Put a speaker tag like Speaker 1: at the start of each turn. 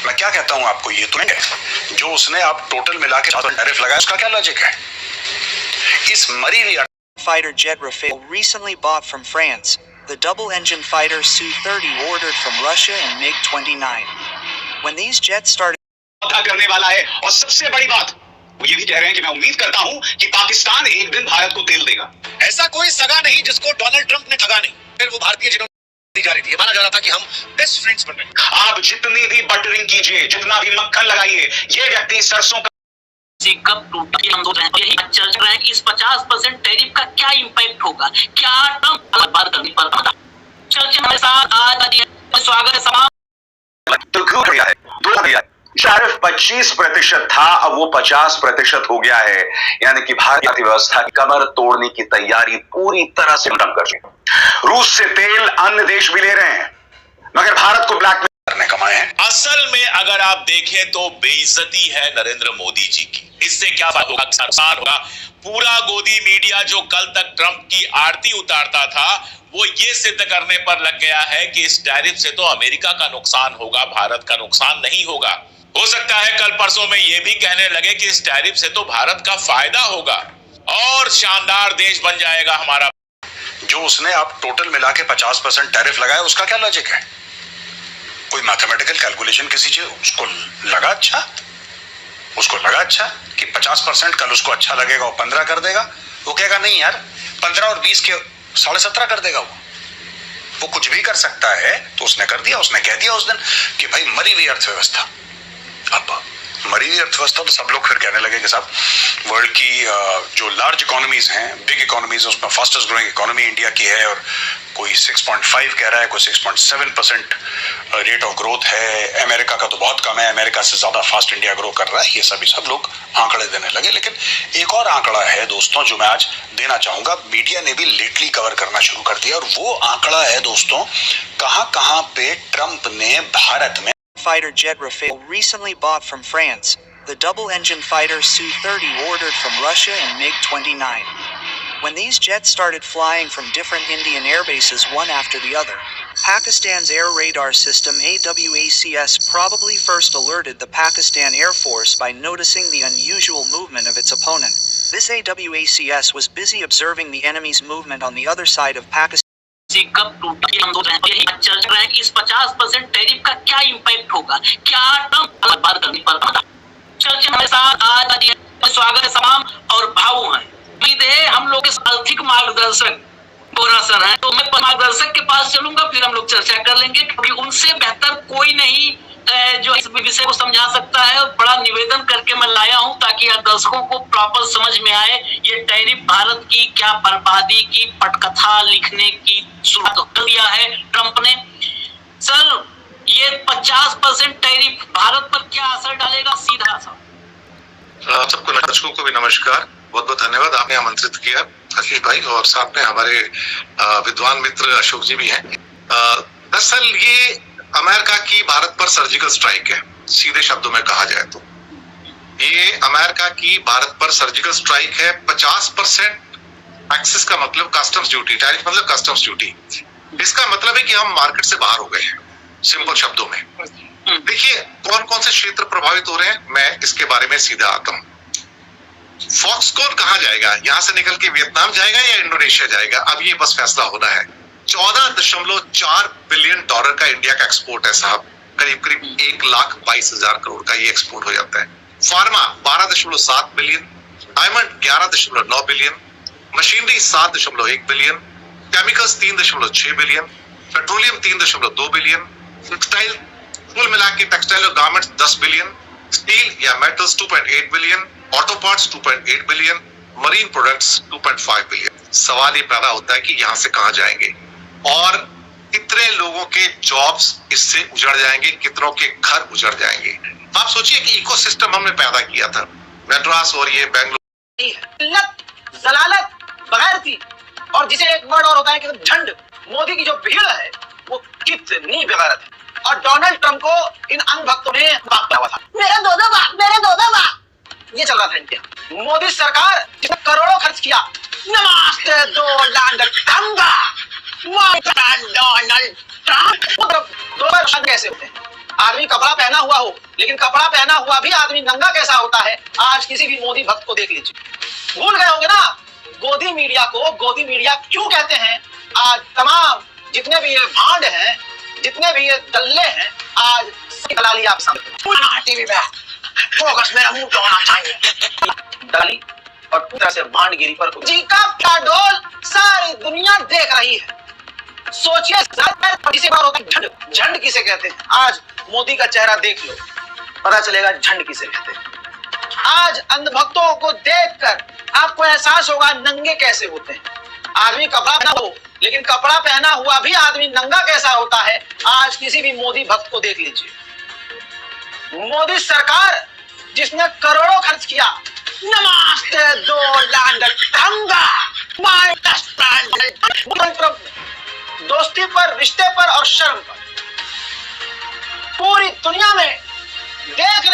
Speaker 1: मैं क्या कहता हूं आपको, ये तो नहीं जो उसने आप टोटल मिला के टैरिफ लगाया, उसका क्या लॉजिक है? इस मरी हुई
Speaker 2: fighter jet Rafale recently bought from France. The double-engine fighter Su-30 ordered from Russia and MiG-29. When these jets started
Speaker 3: करने वाला है, और सबसे बड़ी बात वो ये भी कह रहे हैं कि मैं उम्मीद करता हूं कि पाकिस्तान एक दिन भारत को तेल देगा। ऐसा कोई सगा नहीं जिसको डोनाल्ड ट्रंप ने ठगा नहीं। फिर वो भारतीय जिन्होंने दी जा रही थी, माना जा रहा था कि हम बेस्ट फ्रेंड्स बन रहे हैं। आप जितनी भी बटरिंग कीजिए, जितना भी मक्खन लगाइए, ये व्यक्ति सरसों
Speaker 4: कब टूटा, हम सोच रहे हैं यही चल रहा है कि इस 50% टैरिफ का क्या इंपैक्ट होगा, क्या ट्रंप बात करनी पड़ता। चर्चा हमारे साथ आज स्वागत है सलाम।
Speaker 3: तो क्यों किया है? दो दिया टैरिफ 25% था, अब वो 50% हो गया है, यानी कि भारतीय अर्थव्यवस्था की कमर तोड़ने की तैयारी पूरी तरह से खत्म कर दी। रूस से तेल अन्य देश भी ले रहे हैं, मगर भारत को ब्लैक करने कमाए हैं।
Speaker 5: असल में अगर आप देखें तो बेइज्जती है नरेंद्र मोदी जी की। इससे क्या होगा? नुकसान होगा। पूरा गोदी मीडिया जो कल तक ट्रंप की आरती उतारता था, वो ये सिद्ध करने पर लग गया है कि इस टैरिफ से तो अमेरिका का नुकसान होगा, भारत का नुकसान नहीं होगा। हो सकता है कल परसों में ये भी कहने लगे कि इस टैरिफ से तो भारत का फायदा होगा और शानदार देश बन जाएगा हमारा।
Speaker 1: जो उसने आप टोटल मिला के 50% टैरिफ लगाया, उसका क्या लॉजिक है? कोई मैथमेटिकल कैलकुलेशन किसी चीज उसको लगा अच्छा कि 50% कल उसको अच्छा लगेगा और 15 कर देगा। वो कहेगा नहीं यार, 15 और 20 के 17.5 कर देगा। वो कुछ भी कर सकता है, तो उसने कर दिया। उसने कह दिया उस दिन कि भाई मरी हुई अर्थव्यवस्था। अब मरी हुई अर्थव्यवस्था तो सब लोग फिर कहने लगे कि साहब वर्ल्ड की जो लार्ज इकोनॉमीज हैं, बिग इकोनॉमीज, उसमें फास्टेस्ट ग्रोइंग इकोनॉमी इंडिया की है, और कोई 6.5 कह रहा है, कोई 6.7% रेट ऑफ ग्रोथ है। अमेरिका का तो बहुत कम है, अमेरिका से ज्यादा फास्ट इंडिया ग्रो कर रहा है। ये सब लोग आंकड़े देने लगे। लेकिन एक और आंकड़ा है दोस्तों जो मैं आज देना चाहूंगा, मीडिया ने भी लेटली कवर करना शुरू कर दिया, और वो आंकड़ा है दोस्तों, कहां पे ट्रंप ने भारत में
Speaker 2: fighter jet Rafale recently bought from France. The double-engine fighter Su-30 ordered from Russia and MiG-29. When these jets started flying from different Indian air bases one after the other, Pakistan's air radar system AWACS probably first alerted the Pakistan Air Force by noticing the unusual movement of its opponent. This AWACS was busy observing the enemy's movement on the other side of Pakistan.
Speaker 4: कब टूटा, हम सोच रहे हैं यही चल रहा है कि इस 50% टैरिफ का क्या इंपैक्ट होगा, क्या ट्रंप बात करनी पड़ता। चर्चा हमारे साथ आज स्वागत है सलाम और भावु हैं। उम्मीद है हम लोग इस आर्थिक मार्गदर्शक बोरा सर हैं, तो मैं मार्गदर्शक के पास चलूंगा, फिर हम लोग चर्चा कर लेंगे, क्योंकि उनसे बेहतर कोई नहीं जो इस विषय को समझा सकता है। और बड़ा निवेदन करके मैं लाया हूं ताकि दर्शकों को प्रॉपर समझ में आए ये टैरिफ भारत की क्या बर्बादी की पटकथा लिखने की शुरुआत कर दिया है ट्रंप ने। सर, ये 50% टैरिफ भारत पर क्या असर डालेगा? सीधा असर।
Speaker 6: सबको दर्शकों को भी नमस्कार, बहुत बहुत धन्यवाद आपने आमंत्रित किया अखिल भाई, और साथ में हमारे विद्वान मित्र अशोक जी भी हैं। दरअसल ये अमेरिका की भारत पर सर्जिकल स्ट्राइक है, सीधे शब्दों में कहा जाए तो ये अमेरिका की भारत पर सर्जिकल स्ट्राइक है। 50% एक्सेस का मतलब कस्टम्स ड्यूटी, टैरिफ मतलब कस्टम्स ड्यूटी। इसका मतलब है कि हम मार्केट से बाहर हो गए हैं, सिंपल शब्दों में। देखिए कौन कौन से क्षेत्र प्रभावित हो रहे हैं, मैं इसके बारे में सीधा आता हूँ। फॉक्सकॉन कहाँ जाएगा? यहाँ से निकल के वियतनाम जाएगा या इंडोनेशिया जाएगा? अब ये बस फैसला होना है। 14.4 बिलियन डॉलर का इंडिया का एक्सपोर्ट है साहब, करीब करीब 1,22,000 करोड़ का ये एक्सपोर्ट हो जाता है। Pharma 12.7 billion, diamond 11.9 billion, machinery 7.1 billion, chemicals 3.6 billion, petroleum 3.2 billion, textile कुल मिला के टेक्सटाइल और गारमेंट्स 10 बिलियन, स्टील या metals 2.8 billion, auto parts 2.8 billion, marine products 2.5 billion. सवाल ये पैदा होता है कि यहाँ से कहाँ जाएंगे और कितने लोगों के जॉब्स इससे उजड़ जाएंगे, कितनों के घर उजड़ जाएंगे। आप सोचिए कि इकोसिस्टम हमने पैदा किया था, मेड्रास और ये बेंगलुरु,
Speaker 7: जलालत बगैर थी, और जिसे एक वर्ड और होता है कि झंड। मोदी की जो भीड़ है वो कितनी बेगैरत है, और डोनाल्ड ट्रंप को इन अंधभक्तों ने बाप हुआ था, मेरे दो बाप, ये चल रहा था इंडिया। मोदी सरकार जिसने करोड़ों खर्च किया, नमस्ते डोनाल्ड ट्रंप, डोनाल्ड ट्रंप, दो बार कैसे होते हैं? आदमी कपड़ा पहना हुआ हो, लेकिन कपड़ा पहना हुआ भी आदमी नंगा कैसा होता है, आज किसी भी मोदी भक्त को देख लीजिए। भूल गए होंगे ना गोदी मीडिया को, गोदी मीडिया क्यों कहते हैं। आज तमाम जितने भी ये भांड हैं, जितने भी ये दल्ले हैं, आज दलाली आप सामने टीवी में फोकस मेरा मुंह पे होना चाहिए। दलाली और पूरी तरह से भांडगिरी पर जी का डोल सारी दुनिया देख रही है। सोचिए किसी बार होता है झंड, झंड किसे कहते हैं। आज मोदी का चेहरा देख लो, पता चलेगा झंड किसे कहते हैं। आज अंधभक्तों को देखकर आपको एहसास होगा नंगे कैसे होते हैं। आदमी कपड़ा पहना हो, लेकिन कपड़ा पहना हुआ भी आदमी नंगा कैसा होता है, आज किसी भी मोदी भक्त को देख लीजिए। मोदी सरकार जिसने करोड़ों खर्च किया, नमस्ते दो लैंड दोस्ती पर, रिश्ते पर और शर्म पर, पूरी दुनिया में देख